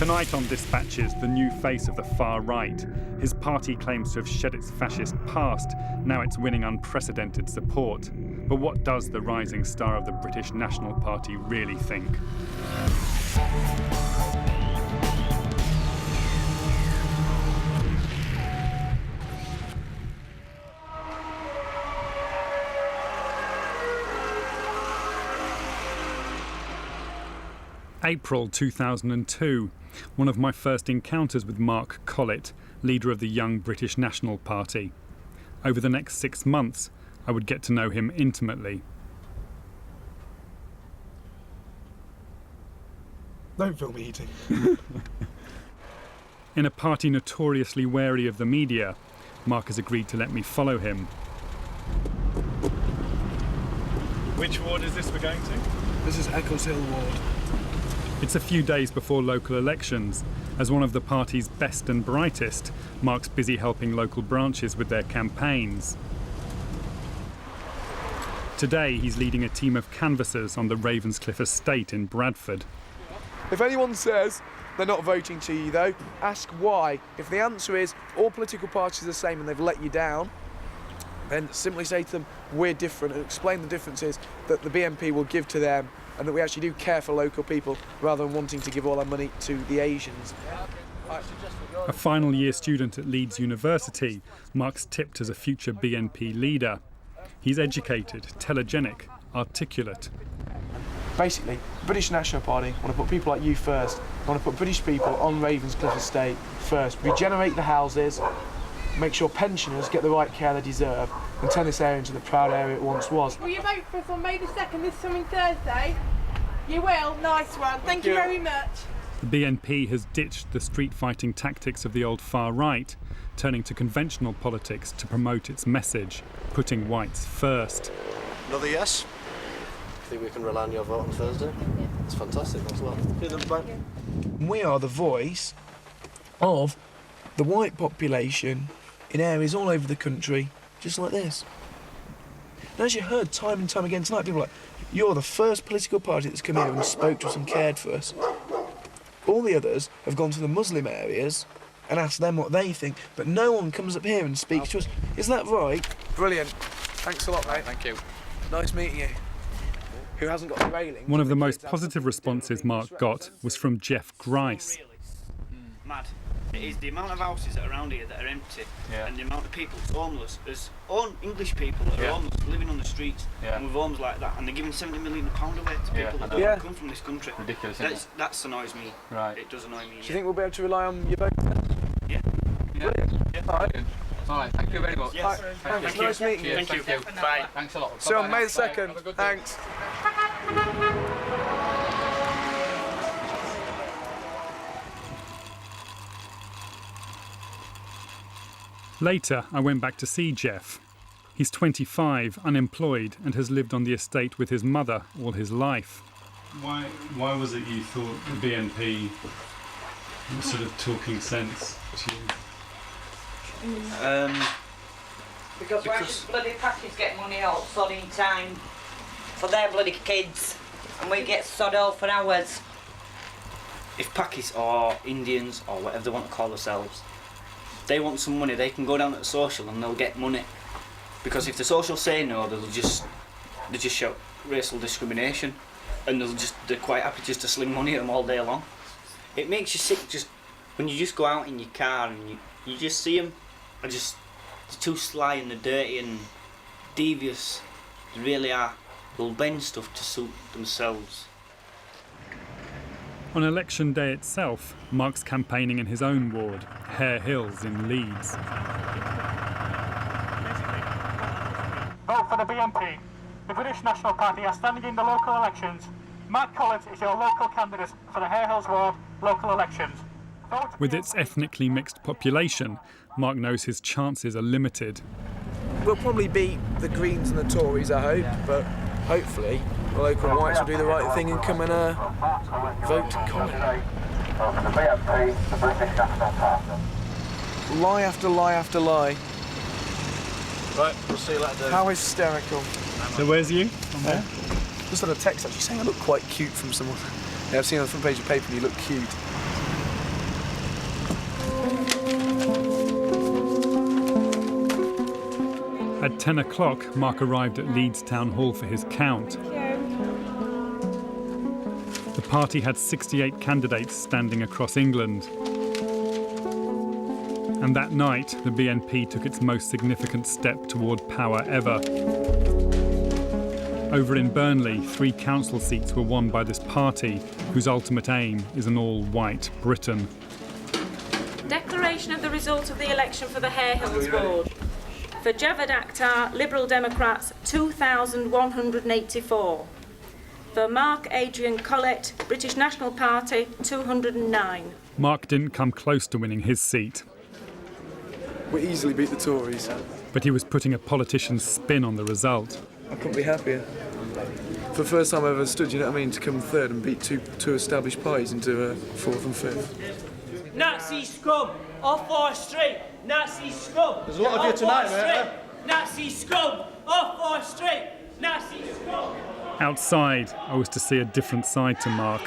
Tonight on Dispatches, the new face of the far right. His party claims to have shed its fascist past. Now it's winning unprecedented support. But what does the rising star of the British National Party really think? April 2002, one of my first encounters with Mark Collett, leader of the young British National Party. Over the next 6 months, I would get to know him intimately. Don't film me eating. In a party notoriously wary of the media, Mark has agreed to let me follow him. Which ward is this we're going to? This is Eccles Hill Ward. It's a few days before local elections. As one of the party's best and brightest, Mark's busy helping local branches with their campaigns. Today, he's leading a team of canvassers on the Ravenscliffe estate in Bradford. If anyone says they're not voting to you, though, ask why. If the answer is all political parties are the same and they've let you down, then simply say to them, we're different, and explain the differences that the BNP will give to them and that we actually do care for local people rather than wanting to give all our money to the Asians. A final year student at Leeds University, Mark's tipped as a future BNP leader. He's educated, telegenic, articulate. Basically, the British National Party want to put people like you first. They want to put British people on Ravenscliffe estate first. Regenerate the houses, make sure pensioners get the right care they deserve, and turn this area into the proud area it once was. Will you vote for us on May the 2nd this coming Thursday? You will? Nice one. Thank you very much. The BNP has ditched the street-fighting tactics of the old far right, turning to conventional politics to promote its message, putting whites first. Another yes? I think we can rely on your vote on Thursday. Yeah. It's fantastic, as well. We are the voice of the white population in areas all over the country, just like this. And as you heard time and time again tonight, people are like, you're the first political party that's come here and spoke to us and cared for us. All the others have gone to the Muslim areas and asked them what they think, but no one comes up here and speaks to us. Is that right? Brilliant. Thanks a lot, mate. Thank you. Nice meeting you. Who hasn't got the railing? One of the most positive responses Mark got was from Jeff Grice. Mad. It is the amount of houses that are around here that are empty, and the amount of people homeless. There's English people that are homeless, living on the streets, and with homes like that, and they're giving £70 million away to people that don't come from this country. Ridiculous. That annoys me. Right. It does annoy me. Do you think we'll be able to rely on your vote? Yeah. Brilliant. Yeah. All right. All right. Thank you very much. Yes. Thanks. Nice meeting you. Thank you. Bye. Thanks a lot. See you on May the 2nd. Thanks. Later, I went back to see Jeff. He's 25, unemployed, and has lived on the estate with his mother all his life. Why was it you thought the BNP was sort of talking sense to you? Because why should bloody parties get money all sodding time for their bloody kids, and we get sod all for ours? If Pakis or Indians or whatever they want to call themselves, they want some money, they can go down at the social and they'll get money. Because if the social say no, they just shout racial discrimination, and they're quite happy just to sling money at them all day long. It makes you sick just when you just go out in your car and you just see them, they're too sly and they're dirty and devious. They really are. They'll bend stuff to suit themselves. On election day itself, Mark's campaigning in his own ward, Hare Hills in Leeds. Vote for the BNP. The British National Party are standing in the local elections. Mark Collett is your local candidate for the Hare Hills ward local elections. With its ethnically mixed population, Mark knows his chances are limited. We'll probably beat the Greens and the Tories, I hope, but hopefully the local whites will do the right thing and come and vote Collett. Lie after lie after lie. Right, we'll see you later. How hysterical. So where's you? Just had a text actually saying I look quite cute from someone. Yeah, I've seen on the front page of the paper you look cute. At 10 o'clock, Mark arrived at Leeds Town Hall for his count. The party had 68 candidates standing across England. And that night, the BNP took its most significant step toward power ever. Over in Burnley, 3 council seats were won by this party, whose ultimate aim is an all-white Britain. Declaration of the result of the election for the Hare Hills Ward. For Javad Akhtar, Liberal Democrats, 2,184. For Mark Adrian Collett, British National Party, 209. Mark didn't come close to winning his seat. We easily beat the Tories. But he was putting a politician's spin on the result. I couldn't be happier. For the first time I ever stood, you know what I mean, to come third and beat two established parties into fourth and fifth. Nazi scum, off our street. Nazi scum. There's a lot of you tonight, mate. Nazi scum, off our street. Nazi scum. Outside, I was to see a different side to Mark.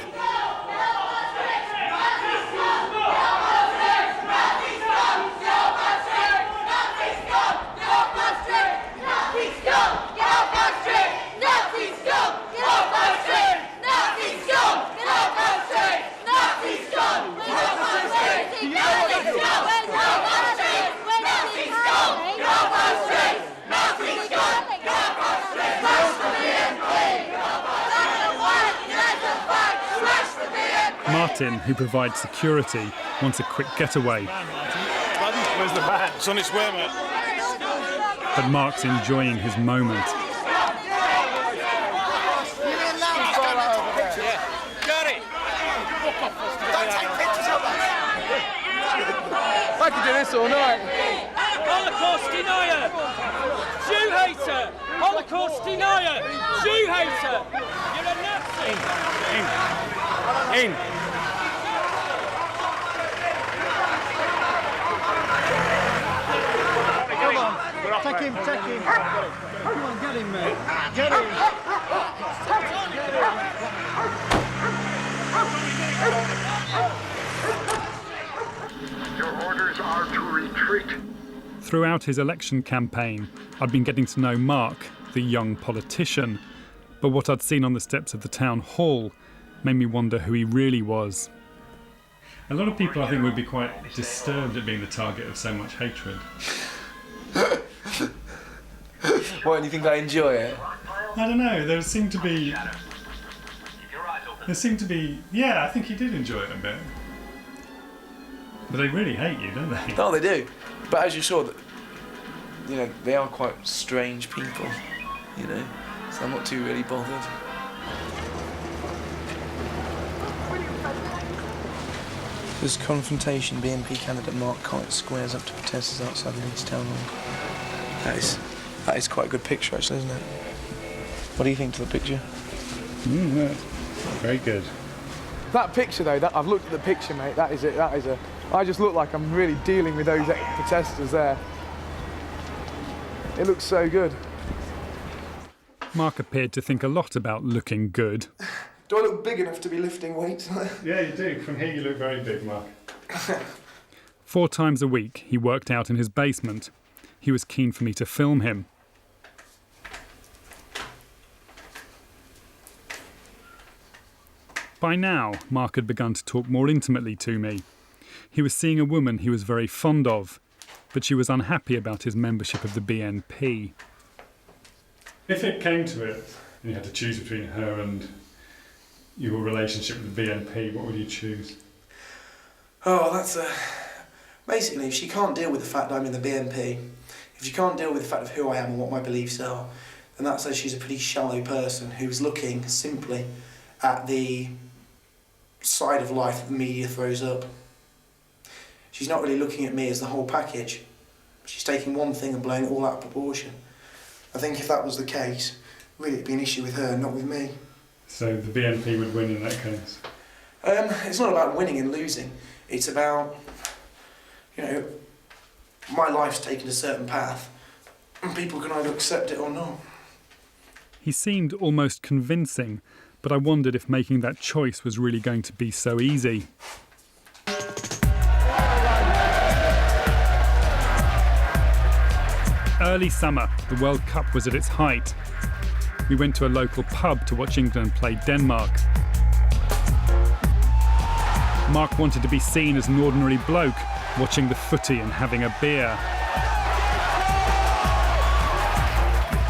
Martin, who provides security, wants a quick getaway. Where's the van? It's on its way, mate. But Mark's enjoying his moment. Got it! Don't take pictures of us! I could do this all night. Holocaust denier! Jew hater! Holocaust denier! Jew hater! You're a Nazi! In! Come on! Take him! Come on, get him, mate! Get him! Your orders are to retreat. Throughout his election campaign, I'd been getting to know Mark, the young politician, but what I'd seen on the steps of the town hall made me wonder who he really was. A lot of people, I think, would be quite disturbed at being the target of so much hatred. Why, do you think I enjoy it? I don't know, there seemed to be... Yeah, I think he did enjoy it a bit. But they really hate you, don't they? No, they do. But as you saw, you know, they are quite strange people, you know, so I'm not too really bothered. This Confrontation BNP candidate Mark Collett squares up to protesters outside Leeds Town Hall. That is quite a good picture, actually, isn't it? What do you think to the picture? Yeah. Very good. That picture, though, I've looked at the picture, mate. That is it. I just look like I'm really dealing with those protesters there. It looks so good. Mark appeared to think a lot about looking good. Do I look big enough to be lifting weights? Yeah, you do. From here you look very big, Mark. 4 times a week he worked out in his basement. He was keen for me to film him. By now, Mark had begun to talk more intimately to me. He was seeing a woman he was very fond of, but she was unhappy about his membership of the BNP. If it came to it, and you had to choose between her and your relationship with the BNP, what would you choose? Oh, that's basically, if she can't deal with the fact that I'm in the BNP, if she can't deal with the fact of who I am and what my beliefs are, then that says she's a pretty shallow person who's looking simply at the side of life that the media throws up. She's not really looking at me as the whole package. She's taking one thing and blowing it all out of proportion. I think if that was the case, really it'd be an issue with her, not with me. So the BNP would win in that case? It's not about winning and losing. It's about, you know, my life's taken a certain path, and people can either accept it or not. He seemed almost convincing, but I wondered if making that choice was really going to be so easy. early summer. The World Cup was at its height. We went to a local pub to watch England play Denmark. Mark wanted to be seen as an ordinary bloke, watching the footy and having a beer.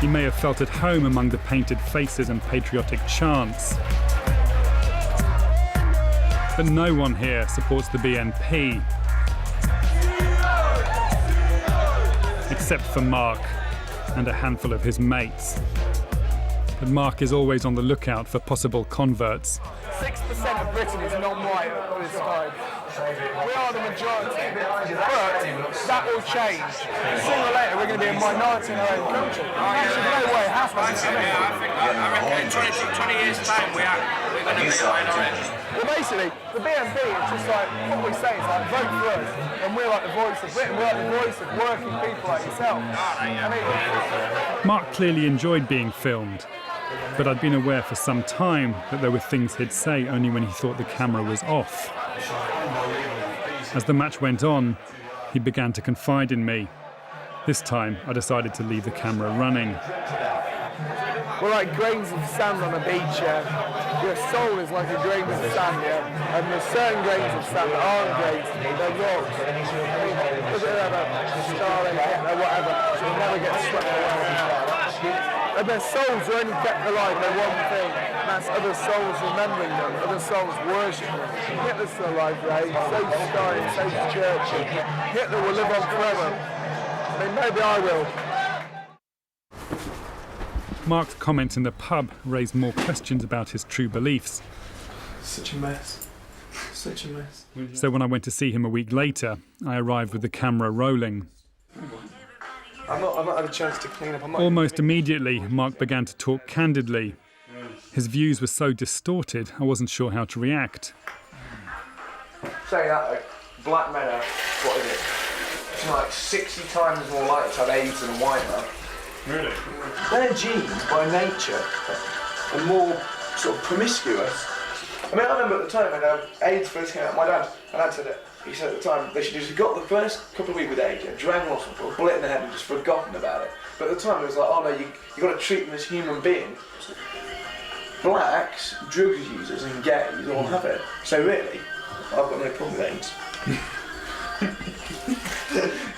He may have felt at home among the painted faces and patriotic chants. But no one here supports the BNP. Except for Mark and a handful of his mates. But Mark is always on the lookout for possible converts. 6% of Britain is non-white at this time. We are the majority, but that will change. Sooner or later, we're going to be a minority in our own country. There's no way it happens. I reckon in 20 years' time, we're going to be a minority. Well, basically, the BNP is just like, what we say is like, vote for us, and we're like the voice of Britain, we're like the voice of working people like yourself. Mark clearly enjoyed being filmed, but I'd been aware for some time that there were things he'd say only when he thought the camera was off. As the match went on, he began to confide in me. This time, I decided to leave the camera running. We're like grains of sand on a beach, yeah. Your soul is like a grain of sand, yeah. And there's certain grains of sand that aren't grains, they're rocks. I mean, look at that, starling, or whatever, so it never gets swept away. And their souls are only kept alive by one thing, and that's other souls remembering them, other souls worshipping them. Hitler's still alive, right? So's Stalin, so's Churchill. Hitler will live on forever. I mean, maybe I will. Mark's comments in the pub raised more questions about his true beliefs. Such a mess. Such a mess. So when I went to see him a week later, I arrived with the camera rolling. I've not had a chance to clean up. Almost immediately, Mark began to talk candidly. His views were so distorted, I wasn't sure how to react. Say that, like, black men are, what is it? It's like 60 times more likely to have AIDS than white men. Really? Their genes, by nature, are more sort of promiscuous. I mean, I remember at the time when AIDS first came out, my dad said it. He said at the time they should just have got the first couple of weeks with AIDS, drag them off hospital, bullet in the head and just forgotten about it. But at the time it was like, oh no, you got to treat them as human beings. Blacks, drug users and gays all have it. So really, I've got no problem with AIDS.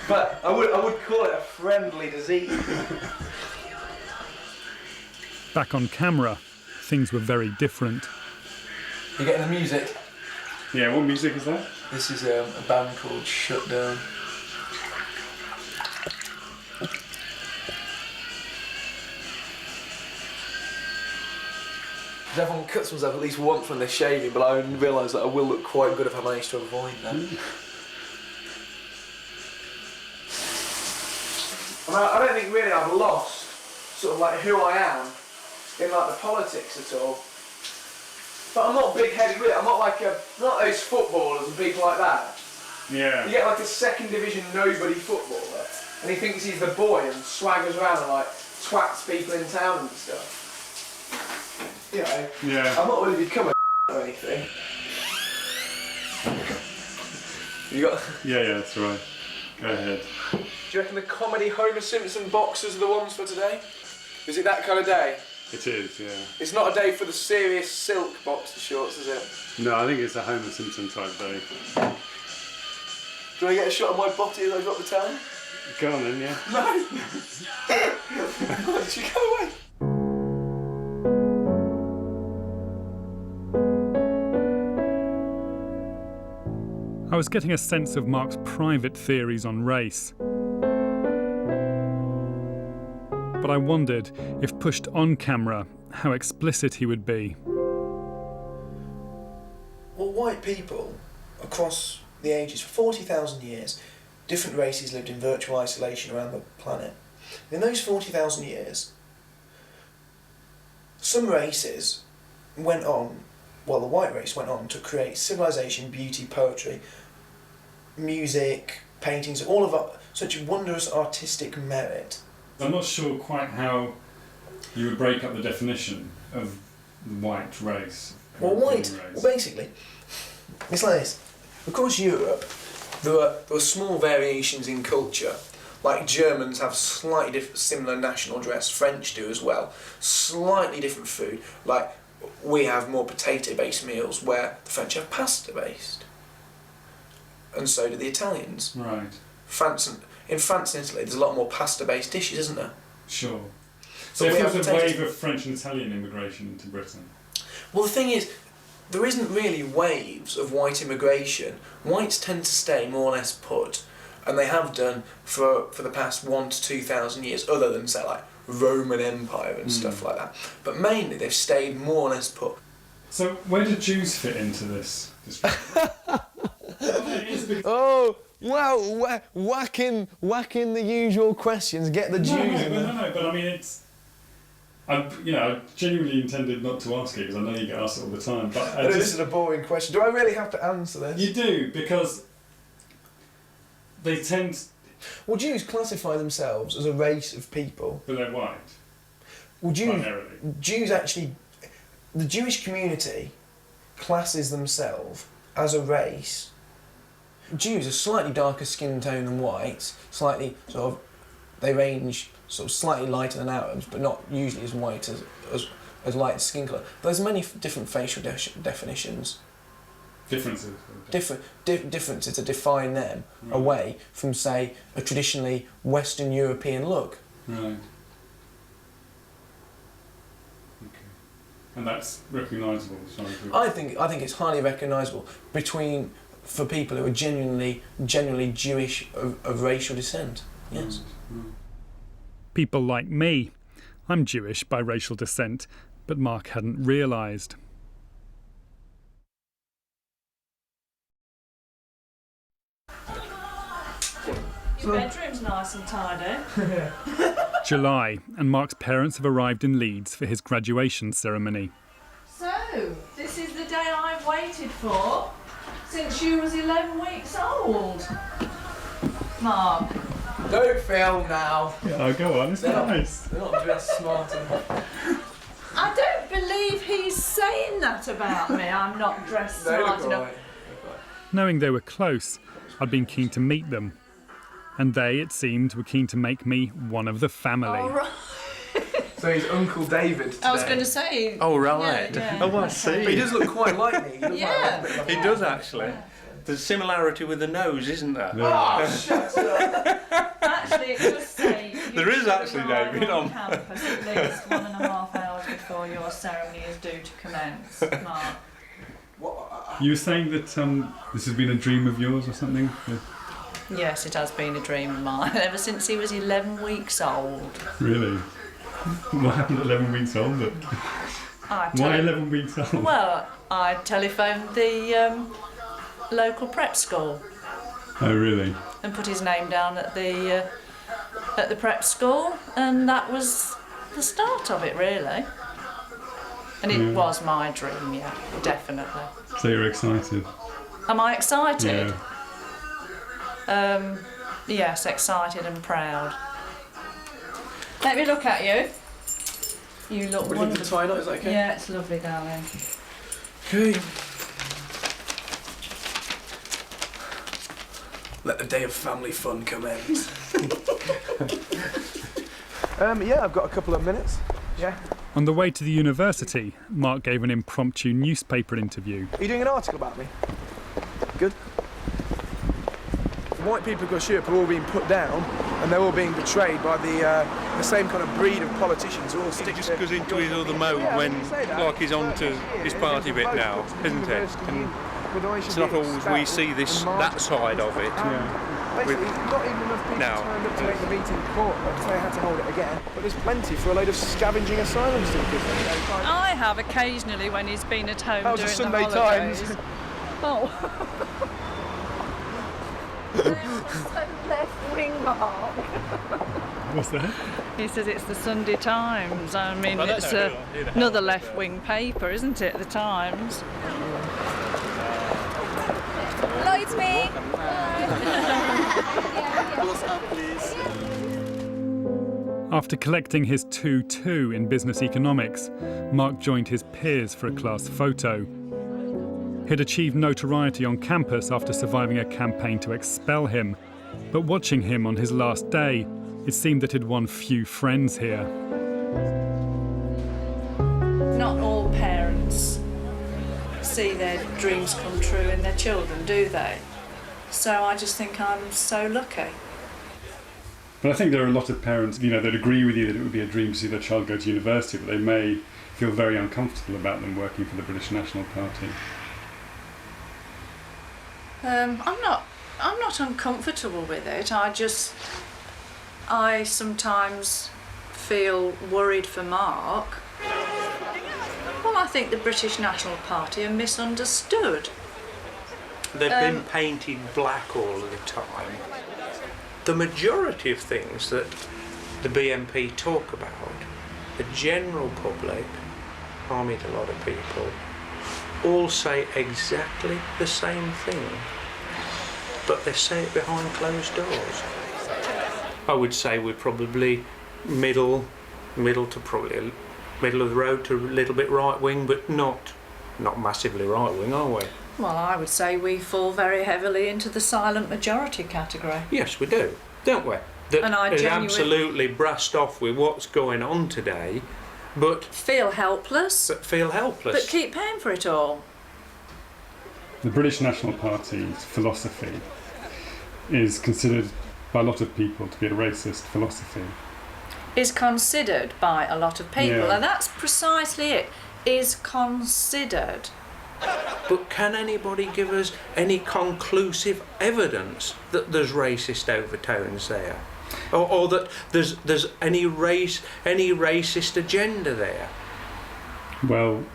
But I would call it a friendly disease. Back on camera, things were very different. You getting the music? Yeah, what music is that? This is a band called Shutdown. Everyone cuts themselves at least once when they're shaving, but I realise that I will look quite good if I manage to avoid that. I don't think really I've lost sort of like who I am in like the politics at all. But I'm not big-headed really. I'm not like not those footballers and people like that. Yeah. You get like a second division nobody footballer, and he thinks he's the boy and swaggers around and like twats people in town and stuff. You know. Yeah. I'm not really become a or anything. You got? Yeah, that's right. Go ahead. Do you reckon the comedy Homer Simpson boxers are the ones for today? Is it that kind of day? It is, yeah. It's not a day for the serious silk boxer shorts, is it? No, I think it's a Homer Simpson type day. Do I get a shot of my body as I drop the towel? Go on then, yeah. No! Did you go away? I was getting a sense of Mark's private theories on race. But I wondered, if pushed on camera, how explicit he would be. Well, white people, across the ages, for 40,000 years, different races lived in virtual isolation around the planet. In those 40,000 years, some races went on, well, the white race went on to create civilization, beauty, poetry, music, paintings, all of such wondrous artistic merit. I'm not sure quite how you would break up the definition of the white race. Well, basically, it's like this. Across Europe, there were small variations in culture. Like Germans have slightly similar national dress, French do as well. Slightly different food. Like we have more potato-based meals where the French have pasta-based. And so do the Italians. Right. In France and Italy, there's a lot more pasta-based dishes, isn't there? Sure. So if there was a wave of French and Italian immigration into Britain? Well, the thing is, there isn't really waves of white immigration. Whites tend to stay more or less put, and they have done for the past 1,000 to 2,000 years, other than, say, like Roman Empire and stuff like that. But mainly, they've stayed more or less put. So where do Jews fit into this? Oh, wow, whacking the usual questions, get the Jews in there. No, but I mean, I genuinely intended not to ask it because I know you get asked it all the time. But This is a boring question. Do I really have to answer this? You do, because they tend... Well, Jews classify themselves as a race of people. But they're white. Well, primarily. Jews actually... The Jewish community classes themselves as a race. Jews are slightly darker skin tone than whites, slightly sort of... They range sort of slightly lighter than Arabs, but not usually as white as light skin colour. But there's many different facial definitions. Differences? Differences to define them away from, say, a traditionally Western European look. Right. Okay. And that's recognisable? I think it's highly recognisable for people who are genuinely Jewish of racial descent. Yes. People like me. I'm Jewish by racial descent, but Mark hadn't realised. Your bedroom's nice and tidy. July, and Mark's parents have arrived in Leeds for his graduation ceremony. So, this is the day I've waited for since you was 11 weeks old. Mark. Don't fail now. Yeah, go on, it's nice. They're not dressed smart enough. I don't believe he's saying that about me. I'm not dressed smart enough. Knowing they were close, I'd been keen to meet them. And they, it seemed, were keen to make me one of the family. Oh, right. So he's Uncle David today. I was going to say... Oh, right. Yeah. Oh, I see. But he does look quite like me. He does, actually. Yeah. There's a similarity with the nose, isn't there? Oh, shut up! Actually, it does say... There is actually, David. On campus at least 1.5 hours before your ceremony is due to commence. Mark. You were saying that this has been a dream of yours or something? Yes, it has been a dream of mine ever since he was 11 weeks old. Really? What happened at 11 weeks old? Why 11 weeks old? Well, I telephoned the local prep school. Oh, really? And put his name down at the prep school, and that was the start of it, really. And it was my dream, yeah, definitely. So you're excited? Am I excited? Yeah. Yes, excited and proud. Let me look at you. You look What do you think of the tie knot? Is that okay? Yeah, it's lovely, darling. Okay. Let the day of family fun commence. Yeah, I've got a couple of minutes. Yeah. On the way to the university, Mark gave an impromptu newspaper interview. Are you doing an article about me? Good. The white people across Europe are all being put down, and they're all being betrayed by the same kind of breed of politicians who all stick. He just goes into his other mode when, like, he's on to his party bit now, isn't it? And it's not always we see that side of it. Basically, not even enough people turned up to make the meeting court, so they had to hold it again. But there's plenty for a load of scavenging asylum seekers. I have occasionally when he's been at home that was during the Sunday the holidays. Times. Oh. Left-wing Mark. What's that? He says it's the Sunday Times. I mean, it's another left-wing paper, isn't it? The Times. Hello, it's me. After collecting his 2-2 in business economics, Mark joined his peers for a class photo. He'd achieved notoriety on campus after surviving a campaign to expel him. But watching him on his last day, it seemed that he'd won few friends here. Not all parents see their dreams come true in their children, do they? So I just think I'm so lucky. But I think there are a lot of parents, that agree with you that it would be a dream to see their child go to university, but they may feel very uncomfortable about them working for the British National Party. I'm not uncomfortable with it. I sometimes feel worried for Mark. Well, I think the British National Party are misunderstood. They've been painted black all of the time. The majority of things that the BNP talk about, the general public, I meet a lot of people, all say exactly the same thing, but they say it behind closed doors. I would say we're probably middle to probably middle of the road to a little bit right wing, but not massively right wing, are we? Well, I would say we fall very heavily into the silent majority category. Yes, we do, don't we? That is absolutely brassed off with what's going on today, but feel helpless. But keep paying for it all. The British National Party's philosophy is considered by a lot of people to be a racist philosophy. Is considered by a lot of people, yeah. And that's precisely it. Is considered. But can anybody give us any conclusive evidence that there's racist overtones there, or that there's any racist agenda there? Well,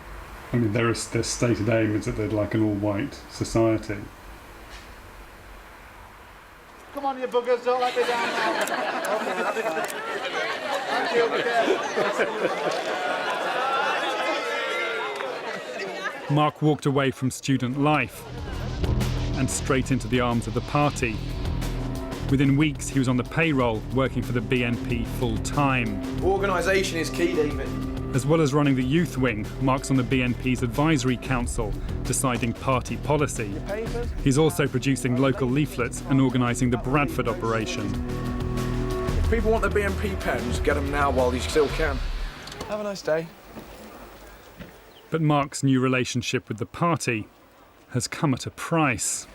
I mean, their stated aim is that they'd like an all-white society. Come on, you buggers, don't let me down now. Okay, that'll be fine. Thank you, Mark walked away from student life and straight into the arms of the party. Within weeks, he was on the payroll, working for the BNP full-time. Organisation is key, David. As well as running the youth wing, Mark's on the BNP's advisory council, deciding party policy. He's also producing local leaflets and organising the Bradford operation. If people want the BNP pens, get them now while you still can. Have a nice day. But Mark's new relationship with the party has come at a price.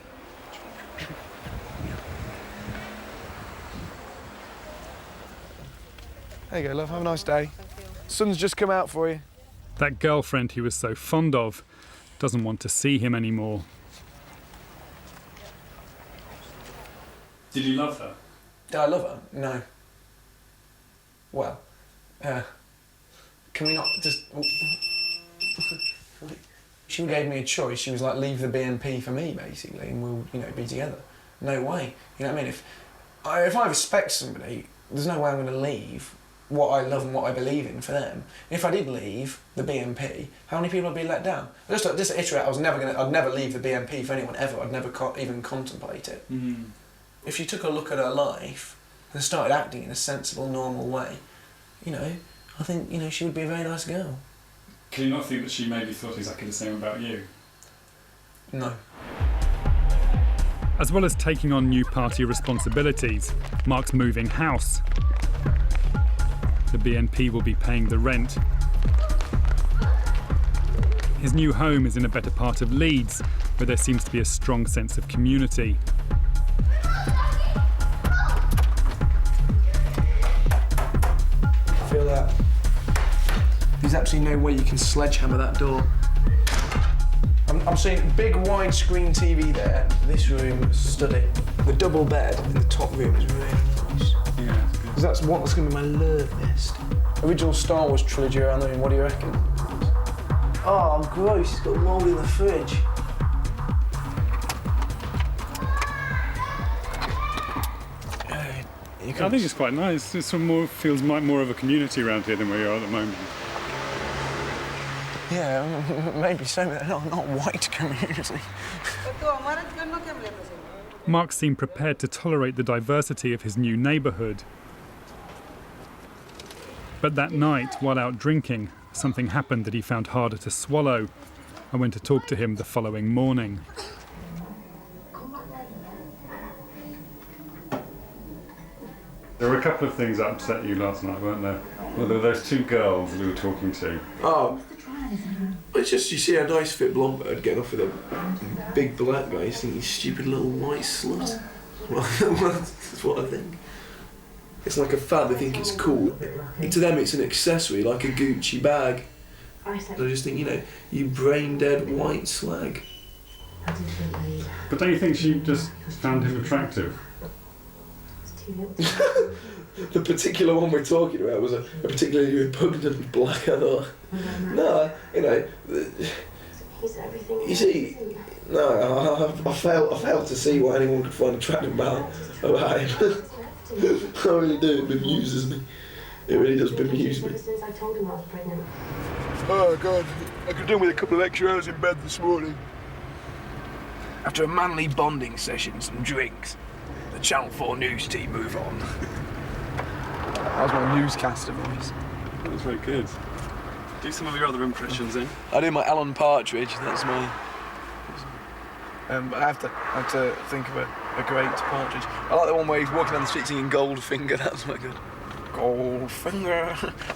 There you go, love. Have a nice day. Sun's just come out for you. That girlfriend he was so fond of doesn't want to see him anymore. Did you love her? Did I love her? No. Well, can we not just... She gave me a choice. She was like, leave the BNP for me, basically, and we'll, be together. No way. You know what I mean? If I respect somebody, there's no way I'm going to leave what I love and what I believe in for them. If I did leave the BNP, how many people would be let down? Just to iterate, I'd never leave the BNP for anyone ever. I'd never even contemplate it. Mm. If you took a look at her life and started acting in a sensible, normal way, I think, she would be a very nice girl. Can you not think that she maybe thought exactly the same about you? No. As well as taking on new party responsibilities, Mark's moving house. The BNP will be paying the rent. His new home is in a better part of Leeds, where there seems to be a strong sense of community. Feel that? There's absolutely no way you can sledgehammer that door. I'm seeing big widescreen TV there. This room, study. The double bed in the top room is really nice. Yeah, because that's what's going to be my love nest. Original Star Wars trilogy around there. What do you reckon? Oh, gross! It's got mould in the fridge. I think it's quite nice. It feels more of a community around here than where you are at the moment. Yeah, maybe so, but not white community. Mark seemed prepared to tolerate the diversity of his new neighbourhood. But that night, while out drinking, something happened that he found harder to swallow. I went to talk to him the following morning. There were a couple of things that upset you last night, weren't there? Well, there were those two girls we were talking to. Oh, it's just you see a nice fit blonde bird getting off with a big black guy, you think he's stupid little white slut. Well, that's what I think. It's like a fad, they think it's cool. To them it's an accessory, like a Gucci bag. I just think, you know, you brain dead white slag. But don't you think she just found him attractive? The particular one we're talking about was a particularly repugnant black, I thought. No, you know, you see, no, I failed to see what anyone could find attractive about him. I really do, it bemuses me. It really does bemuse me. Oh God, I could do with a couple of extra hours in bed this morning. After a manly bonding session, some drinks, the Channel 4 news team move on. That was my newscaster voice. That was very good. Do some of your other impressions then. I do my Alan Partridge, that's my... But I have to think of a great Partridge. I like the one where he's walking down the street singing Goldfinger, that was quite good. Goldfinger.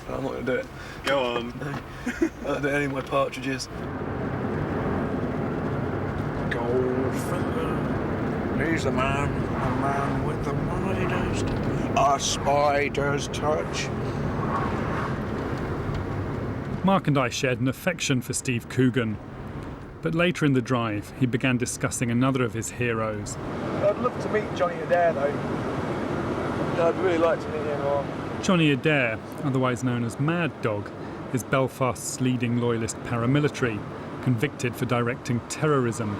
No, I'm not going to do it. Go on. No. I don't do any of my Partridges. Goldfinger. He's the man with the mightiest, a spider's touch. Mark and I shared an affection for Steve Coogan. But later in the drive, he began discussing another of his heroes. I'd love to meet Johnny Adair, though. I'd really like to meet him. Johnny Adair, otherwise known as Mad Dog, is Belfast's leading loyalist paramilitary, convicted for directing terrorism.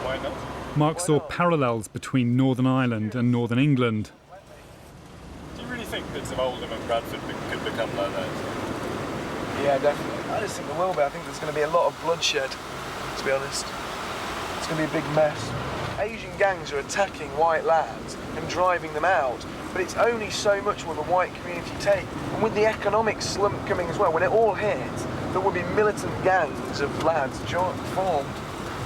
Why not? Mark saw parallels between Northern Ireland and Northern England. Do you really think that some Oldham and Bradford could become like that? Yeah, definitely. I just think there will be. I think there's going to be a lot of bloodshed, to be honest. It's going to be a big mess. Asian gangs are attacking white lads and driving them out, but it's only so much will the white community take. And with the economic slump coming as well, when it all hits, there will be militant gangs of lads formed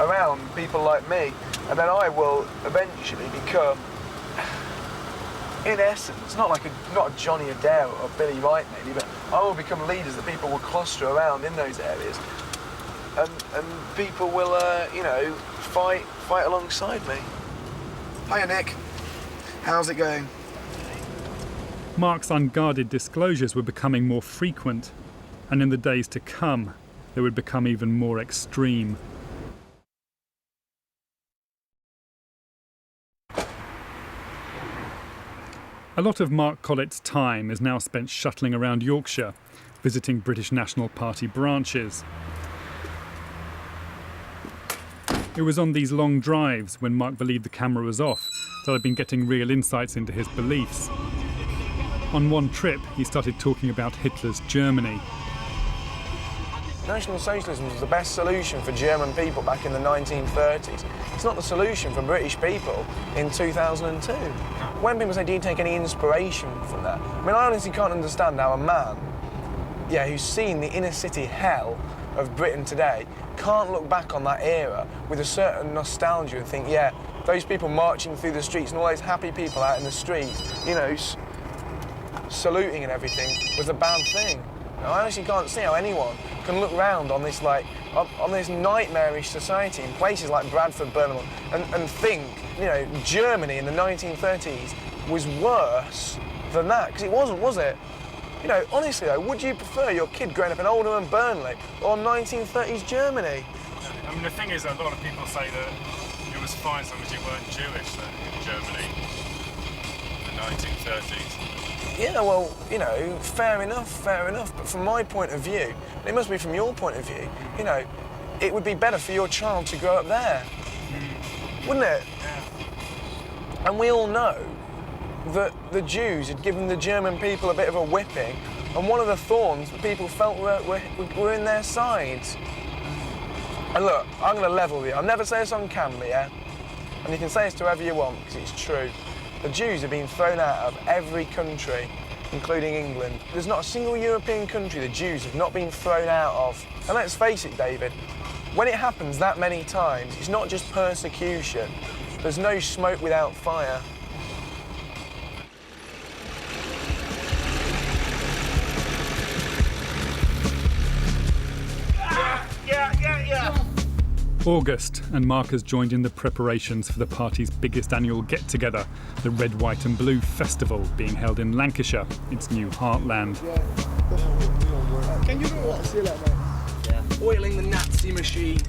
around people like me, and then I will eventually become, in essence, not a Johnny Adair or Billy Wright maybe, but I will become leaders that people will cluster around in those areas, and people will, you know, fight alongside me. Hiya, Nick. How's it going? Mark's unguarded disclosures were becoming more frequent, and in the days to come, they would become even more extreme. A lot of Mark Collett's time is now spent shuttling around Yorkshire, visiting British National Party branches. It was on these long drives, when Mark believed the camera was off, that I'd been getting real insights into his beliefs. On one trip, he started talking about Hitler's Germany. National Socialism was the best solution for German people back in the 1930s. It's not the solution for British people in 2002. When people say, do you take any inspiration from that? I mean, I honestly can't understand how a man, who's seen the inner city hell of Britain today, can't look back on that era with a certain nostalgia and think, yeah, those people marching through the streets and all those happy people out in the streets, you know, saluting and everything was a bad thing. I honestly can't see how anyone can look round on this on this nightmarish society in places like Bradford, Birmingham, and think, you know, Germany in the 1930s was worse than that, because it wasn't, was it? You know, honestly though, would you prefer your kid growing up in Oldham and Burnley or 1930s Germany? I mean, the thing is, a lot of people say that it was fine as long as you weren't Jewish in Germany in the 1930s. Yeah, well, you know, fair enough, but from my point of view, and it must be from your point of view, you know, it would be better for your child to grow up there, wouldn't it? Yeah. And we all know that the Jews had given the German people a bit of a whipping, and one of the thorns that people felt were in their sides. And look, I'm going to level with you. I'll never say this on camera, yeah? And you can say this to whoever you want, because it's true. The Jews have been thrown out of every country, including England. There's not a single European country the Jews have not been thrown out of. And let's face it, David, when it happens that many times, it's not just persecution, There's no smoke without fire. Yeah. August, and Mark has joined in the preparations for the party's biggest annual get-together, the Red, White and Blue Festival, being held in Lancashire, its new heartland. Can you see that, mate? Yeah. Oiling the Nazi machine.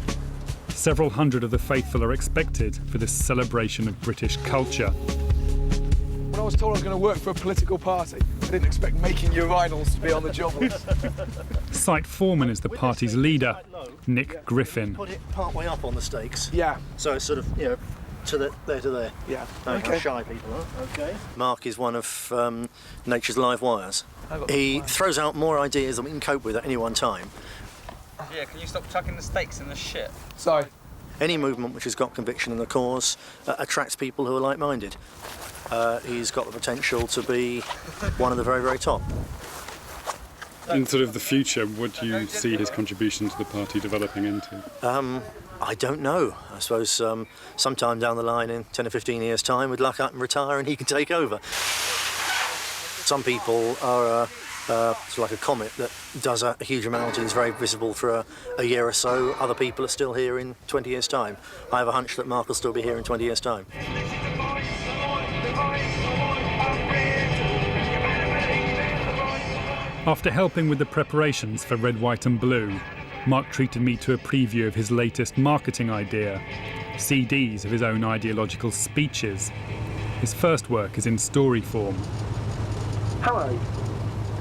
Several hundred of the faithful are expected for this celebration of British culture. When I was told I was going to work for a political party, I didn't expect making urinals to be on the job list. Site foreman is the party's leader, Nick Griffin. Put it part way up on the stakes. Yeah. So it's sort of, you know, to there. Yeah. How shy people are. Okay. Mark is one of nature's live wires. He throws out more ideas than we can cope with at any one time. Yeah, can you stop chucking the stakes in the shit? Sorry. Any movement which has got conviction in the cause attracts people who are like-minded. He's got the potential to be one of the very, very top. In sort of the future, what do you see his contribution to the party developing into? I don't know. I suppose sometime down the line in 10 or 15 years' time, with luck, I can retire and he can take over. Some people are sort of like a comet that does a huge amount and is very visible for a year or so. Other people are still here in 20 years' time. I have a hunch that Mark will still be here in 20 years' time. After helping with the preparations for Red, White and Blue, Mark treated me to a preview of his latest marketing idea, CDs of his own ideological speeches. His first work is in story form. Hello.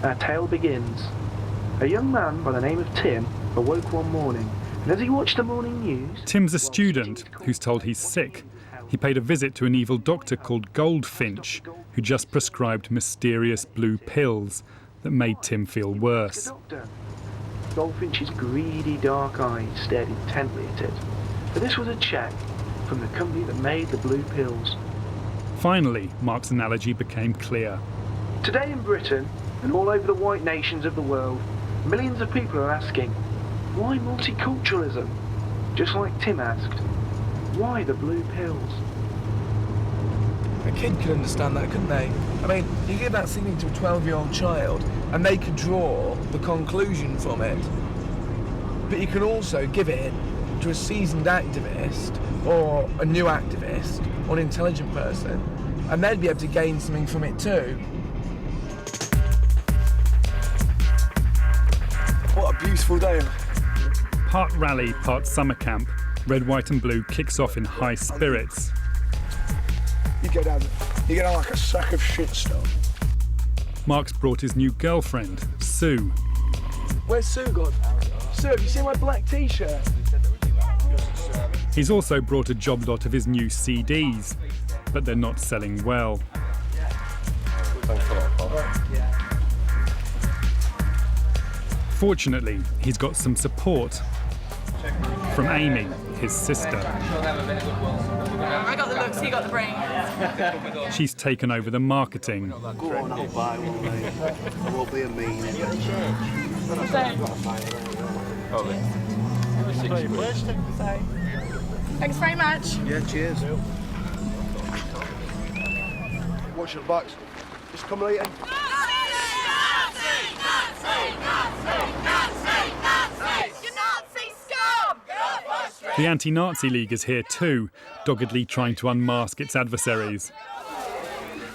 Our tale begins. A young man by the name of Tim awoke one morning, and as he watched the morning news... Tim's a student who's told he's sick. He paid a visit to an evil doctor called Goldfinch, who just prescribed mysterious blue pills that made Tim feel worse. Goldfinch's greedy dark eyes stared intently at it, for this was a cheque from the company that made the blue pills. Finally, Mark's analogy became clear. Today in Britain, and all over the white nations of the world, millions of people are asking, why multiculturalism? Just like Tim asked, why the blue pills? A kid could understand that, couldn't they? I mean, you give that scene to a 12-year-old child and they could draw the conclusion from it. But you can also give it to a seasoned activist or a new activist or an intelligent person, and they'd be able to gain something from it too. What a beautiful day. Part rally, part summer camp, Red, White and Blue kicks off in high spirits. You get down like a sack of shit stuff. Mark's brought his new girlfriend, Sue. Where's Sue gone? Sue, have you seen my black t-shirt? He's also brought a job lot of his new CDs, but they're not selling well. Fortunately, he's got some support from Amy, his sister. I got the looks, he got the brains. She's taken over the marketing. Go on, I'll buy one, mate. I won't be a mean. Thanks very much. Yeah, cheers. Watch your backs. Just come right in. The Anti-Nazi League is here too, doggedly trying to unmask its adversaries.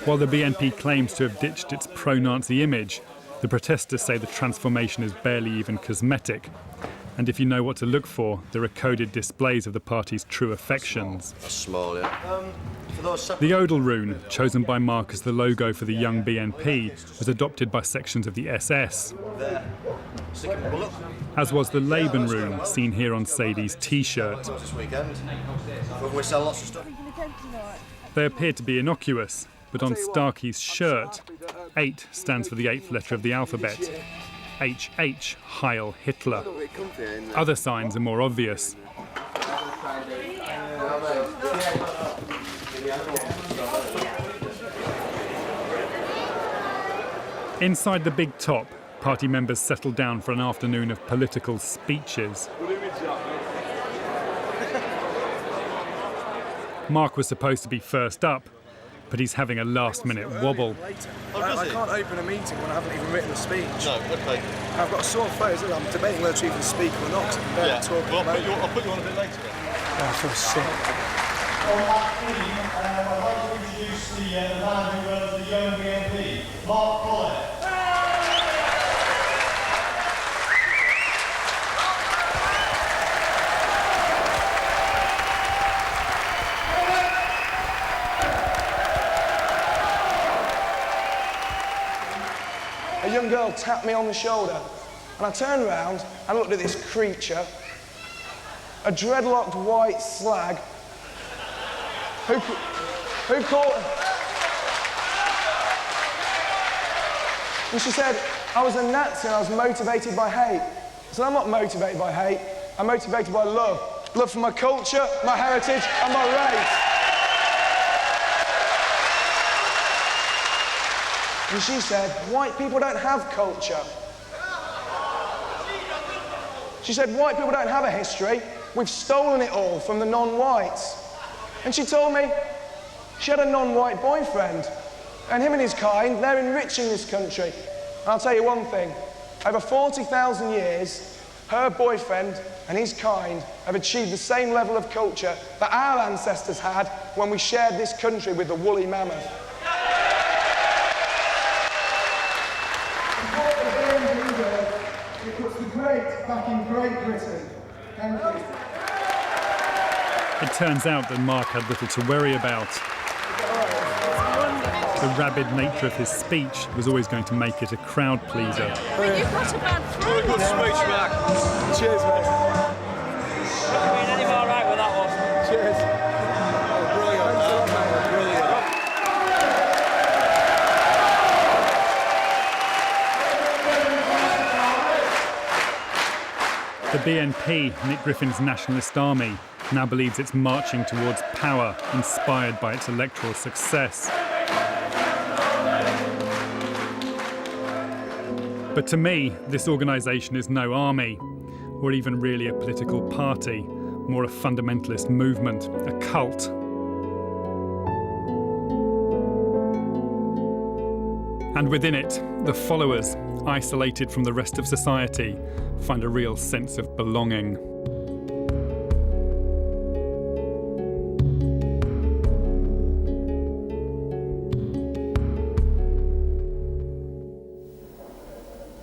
While the BNP claims to have ditched its pro-Nazi image, the protesters say the transformation is barely even cosmetic. And if you know what to look for, there are coded displays of the party's true affections. Small, yeah. The Odal rune, chosen by Mark as the logo for the young BNP, was adopted by sections of the SS. As was the Laban rune, seen here on Sadie's t-shirt. They appear to be innocuous, but on Starkey's shirt, 8 stands for the 8th letter of the alphabet. HH, Heil Hitler. Other signs are more obvious. Inside the big top, party members settle down for an afternoon of political speeches. Mark was supposed to be first up, but he's having a last-minute wobble. I can't open a meeting when I haven't even written a speech. No, OK. I've got a sore throat, isn't it? I'm debating whether to even speak or not, 'cause I can barely talk. Well, I'll put you on a bit later. I feel sick. On that theme, I'd like to introduce the man who runs the young BNP, Mark Collett. A young girl tapped me on the shoulder, and I turned around and looked at this creature, a dreadlocked white slag, who called... And she said, I was a Nazi and I was motivated by hate. I said, I'm not motivated by hate, I'm motivated by love. Love for my culture, my heritage, and my race. And she said, white people don't have culture. She said, white people don't have a history. We've stolen it all from the non-whites. And she told me she had a non-white boyfriend. And him and his kind, they're enriching this country. And I'll tell you one thing. Over 40,000 years, her boyfriend and his kind have achieved the same level of culture that our ancestors had when we shared this country with the woolly mammoth. It puts the great back in Great Britain. Thank you. It turns out that Mark had little to worry about. The rabid nature of his speech was always going to make it a crowd pleaser. But you've got a bad throat. Good speech, Mark. Cheers, mate. Not been any more right with that one. Cheers. The BNP, Nick Griffin's nationalist army, now believes it's marching towards power, inspired by its electoral success. But to me, this organisation is no army, or even really a political party, more a fundamentalist movement, a cult. And within it, the followers, isolated from the rest of society, find a real sense of belonging.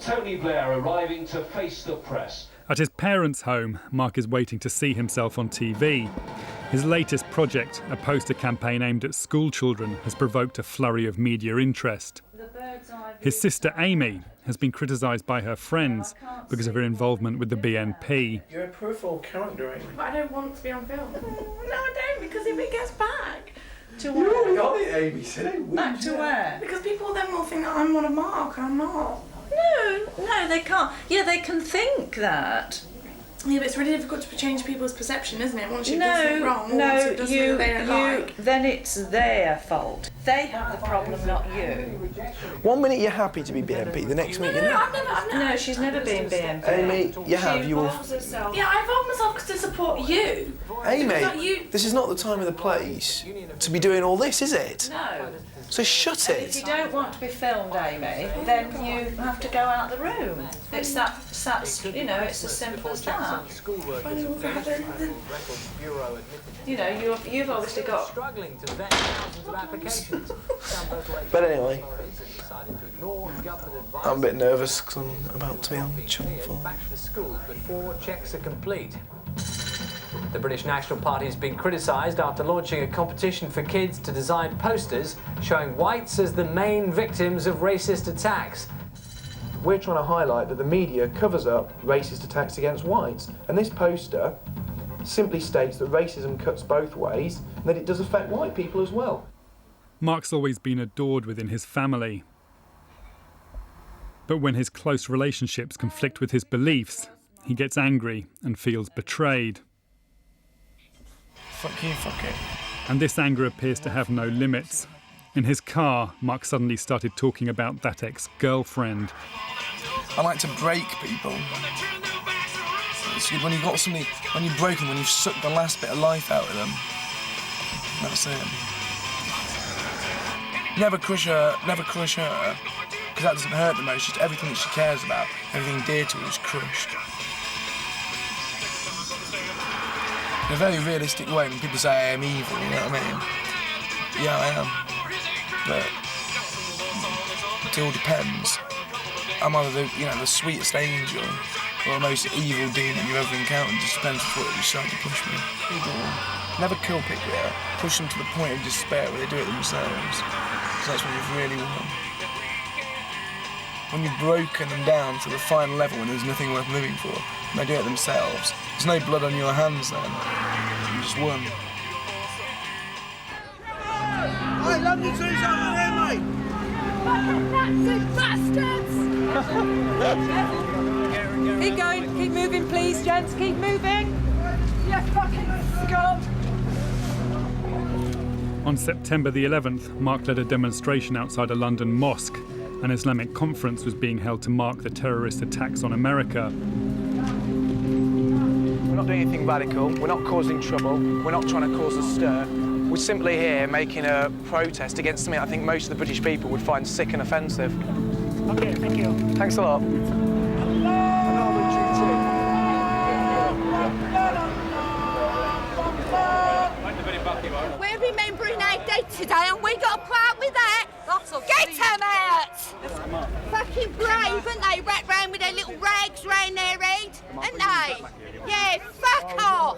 Tony Blair arriving to face the press. At his parents' home, Mark is waiting to see himself on TV. His latest project, a poster campaign aimed at school children, has provoked a flurry of media interest. His sister Amy has been criticised by her friends because of her involvement with the BNP. You're a peripheral character, Amy. But I don't want to be on film. No, I don't, because if it gets back... To where? You already got it, Amy. Said back to where? Because people then will think that I'm one of Mark, and I'm not. No, they can't. Yeah, they can think that. Yeah, but it's really difficult to change people's perception, isn't it? Once you do something wrong, or once it does something they don't like. Then it's their fault. They have the problem, not you. 1 minute you're happy to be BNP, the next minute you're not. No, she's never been BNP. Amy, you have. You will. Yeah, I involved myself to support you. Amy, this is not the time or the place to be doing all this, is it? No. So shut And it. if you don't want to be filmed, Amy, then you have to go out the room. It's it's as simple as that. You know, you've obviously got... But anyway, I'm a bit nervous because I'm about to be on Channel 5. Back to school before checks are complete. The British National Party has been criticised after launching a competition for kids to design posters showing whites as the main victims of racist attacks. We're trying to highlight that the media covers up racist attacks against whites, and this poster simply states that racism cuts both ways and that it does affect white people as well. Mark's always been adored within his family. But when his close relationships conflict with his beliefs, he gets angry and feels betrayed. Fuck you, fuck it. And this anger appears to have no limits. In his car, Mark suddenly started talking about that ex-girlfriend. I like to break people. It's good when you've got somebody, when you've broken, when you've sucked the last bit of life out of them. That's it. Never crush her, because that doesn't hurt the most. Just everything that she cares about, everything dear to her is crushed. In a very realistic way, when people say I am evil, you know what I mean? Yeah, I am. But it all depends. I'm either the sweetest angel or the most evil demon you've ever encountered. It just depends what you decide to push me. Never kill people, yeah. Push them to the point of despair where they do it themselves. Because that's when you've really won. When you've broken them down to the final level when there's nothing worth living for, and they do it themselves. There's no blood on your hands then. You just won. Hey, London Zoo's over there, mate! Fucking Nazi bastards! Keep going, keep moving, please, gents, keep moving! You fucking scum! On September the 11th, Mark led a demonstration outside a London mosque. An Islamic conference was being held to mark the terrorist attacks on America. We're not doing anything radical, we're not causing trouble, we're not trying to cause a stir. We're simply here making a protest against something I think most of the British people would find sick and offensive. Okay, thank you. Thanks a lot. We're remembering our dead today and we got to put up with that. Get them out! Fucking brave, aren't they? Wrapped round with their little rags round their head, aren't they? Yeah, fuck off!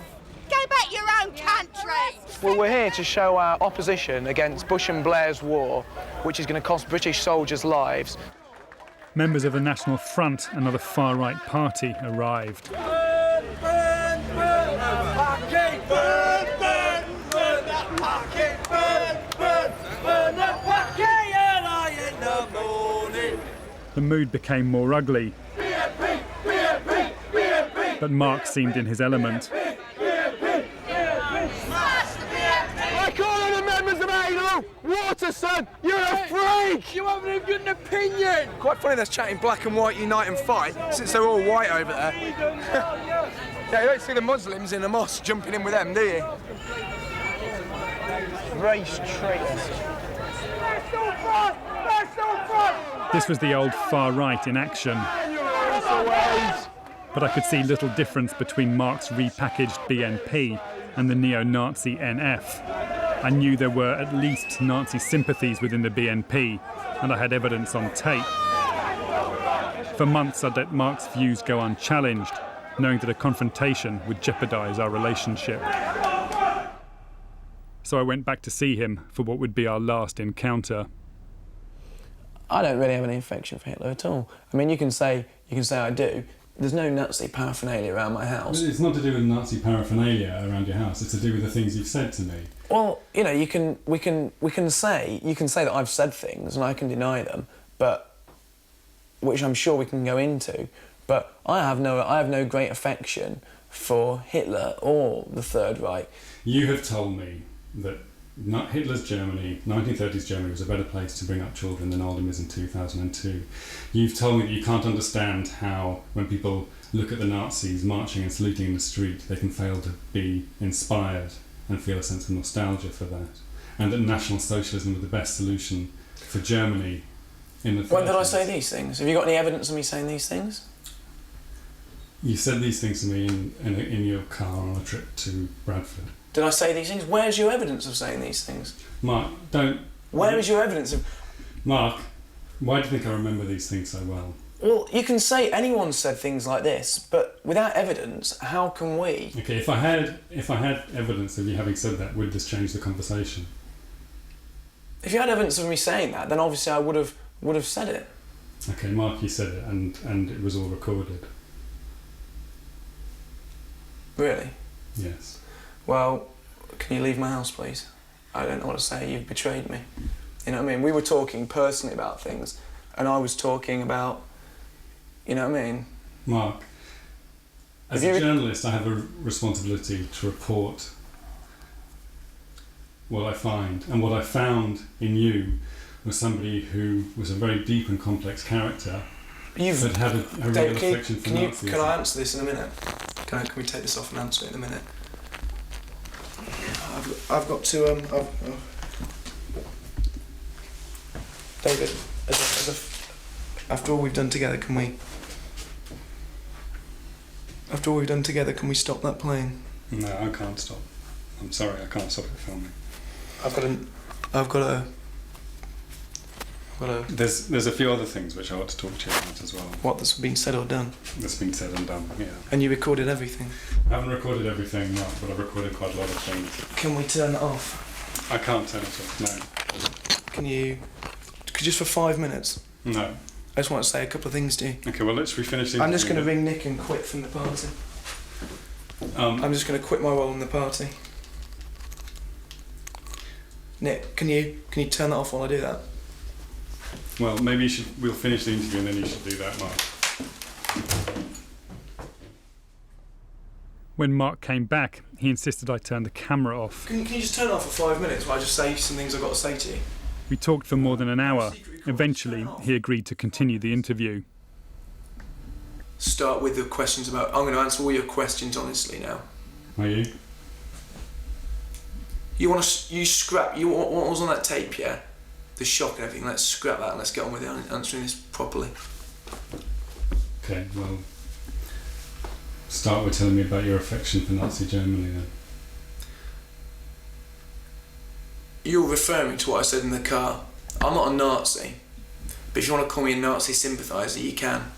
Go back your own country! Well, we're here to show our opposition against Bush and Blair's war, which is going to cost British soldiers' lives. Members of the National Front, another far-right party, arrived. Burn, burn, burn! Parking! Burn, burn, burn that parking! Burn, burn, burn that parking! Early in the morning! The mood became more ugly. BNP, BNP, BNP! But Mark seemed in his element. I call on the members of ALO! Waterson, you're a freak! You haven't even got an opinion! Quite funny they're chatting black and white, unite and fight, since they're all white over there. Yeah, you don't see the Muslims in the mosque jumping in with them, do you? Race traitors. This was the old far right in action. But I could see little difference between Mark's repackaged BNP and the neo-Nazi NF. I knew there were at least Nazi sympathies within the BNP, and I had evidence on tape. For months I'd let Mark's views go unchallenged, knowing that a confrontation would jeopardise our relationship. So I went back to see him for what would be our last encounter. I don't really have any affection for Hitler at all. I mean, you can say I do. There's no Nazi paraphernalia around my house. It's not to do with Nazi paraphernalia around your house. It's to do with the things you've said to me. Well, you know, you can say that I've said things and I can deny them, but which I'm sure we can go into. But I have no great affection for Hitler or the Third Reich. You have told me that Hitler's Germany, 1930s Germany, was a better place to bring up children than Oldham is in 2002. You've told me that you can't understand how, when people look at the Nazis marching and saluting in the street, they can fail to be inspired and feel a sense of nostalgia for that. And that National Socialism was the best solution for Germany in the 30s. When did I say these things? Have you got any evidence of me saying these things? You said these things to me in your car on a trip to Bradford. Did I say these things? Where's your evidence of saying these things? Mark, don't... Where is your evidence of... Mark, why do you think I remember these things so well? Well, you can say anyone said things like this, but without evidence, how can we? Okay, if I had evidence of you having said that, would this change the conversation? If you had evidence of me saying that, then obviously I would have said it. Okay, Mark, you said it, and it was all recorded. Really? Yes. Well, can you leave my house, please? I don't know what to say. You've betrayed me. You know what I mean? We were talking personally about things, and I was talking about... You know what I mean? Mark, as a journalist, I have a responsibility to report what I find. And what I found in you was somebody who was a very deep and complex character, but had a real affection for Nazis. Can I answer this in a minute? Can we take this off and answer it in a minute? I've got to, David, after all we've done together, can we... After all we've done together, can we stop that playing? No, I can't stop. I'm sorry, I can't stop it filming. I've got a... There's a few other things which I want to talk to you about as well. What, that's been said or done? That's been said and done, yeah. And you recorded everything? I haven't recorded everything, no, but I've recorded quite a lot of things. Can we turn it off? I can't turn it off, no. Can you... Just for 5 minutes? No. I just want to say a couple of things to you. Okay, well, let's finish the I'm just going to ring Nick and quit from the party. I'm just going to quit my role in the party. Nick, can you turn that off while I do that? Well, maybe we'll finish the interview and then you should do that, Mark. When Mark came back, he insisted I turn the camera off. Can you just turn it off for 5 minutes while I just say some things I've got to say to you? We talked for more than an hour. Eventually, he agreed to continue the interview. Start with the questions about... I'm going to answer all your questions honestly now. Are you? You scrap... what was on that tape, yeah? The shock and everything. Let's scrap that and let's get on with it, answering this properly. Okay, well... Start with telling me about your affection for Nazi Germany then. You're referring to what I said in the car. I'm not a Nazi, but if you want to call me a Nazi sympathiser, you can.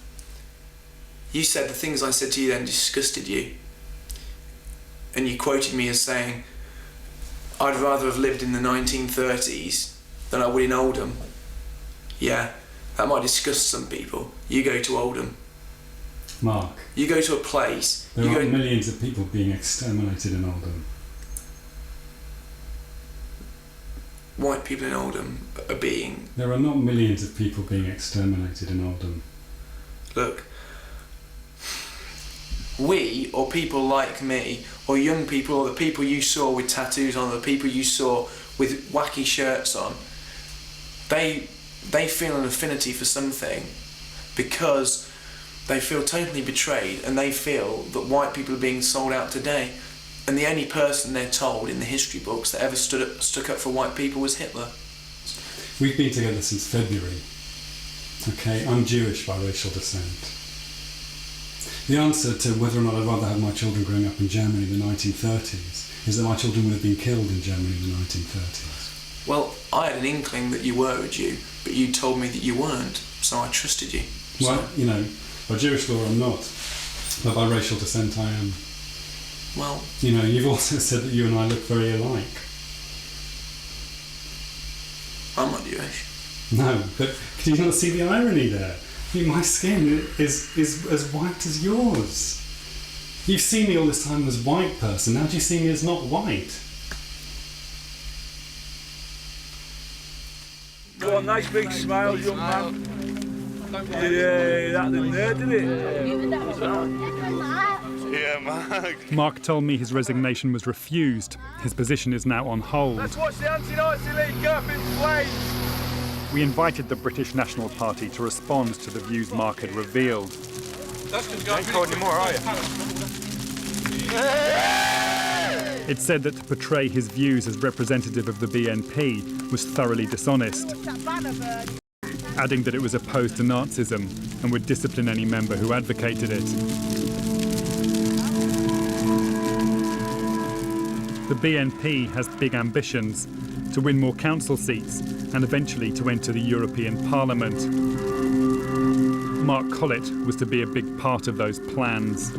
You said the things I said to you then disgusted you. And you quoted me as saying, I'd rather have lived in the 1930s than I would in Oldham. Yeah, that might disgust some people. You go to Oldham. Mark. You go to a place... There are millions of people being exterminated in Oldham. White people in Oldham are being... There are not millions of people being exterminated in Oldham. Look, we, or people like me, or young people, or the people you saw with tattoos on, or the people you saw with wacky shirts on, they feel an affinity for something because they feel totally betrayed and they feel that white people are being sold out today. And the only person they're told in the history books that ever stuck up for white people was Hitler. We've been together since February. Okay, I'm Jewish by racial descent. The answer to whether or not I'd rather have my children growing up in Germany in the 1930s is that my children would have been killed in Germany in the 1930s. Well, I had an inkling that you were a Jew, but you told me that you weren't, so I trusted you. Well, you know, by Jewish law I'm not, but by racial descent I am. Well... You know, you've also said that you and I look very alike. I'm not Jewish. No, but can you not see the irony there? I mean, my skin is as white as yours. You've seen me all this time as white person, now do you see me as not white? Got a nice big smile, young man. Yeah, that didn't hurt, did it? Yeah, Mark. Mark told me his resignation was refused. His position is now on hold. Let's watch the anti-Nazi League go up in flames. We invited the British National Party to respond to the views Mark had revealed. You ain't cold anymore, are you? It said that to portray his views as representative of the BNP was thoroughly dishonest, adding that it was opposed to Nazism and would discipline any member who advocated it. The BNP has big ambitions to win more council seats and eventually to enter the European Parliament. Mark Collett was to be a big part of those plans.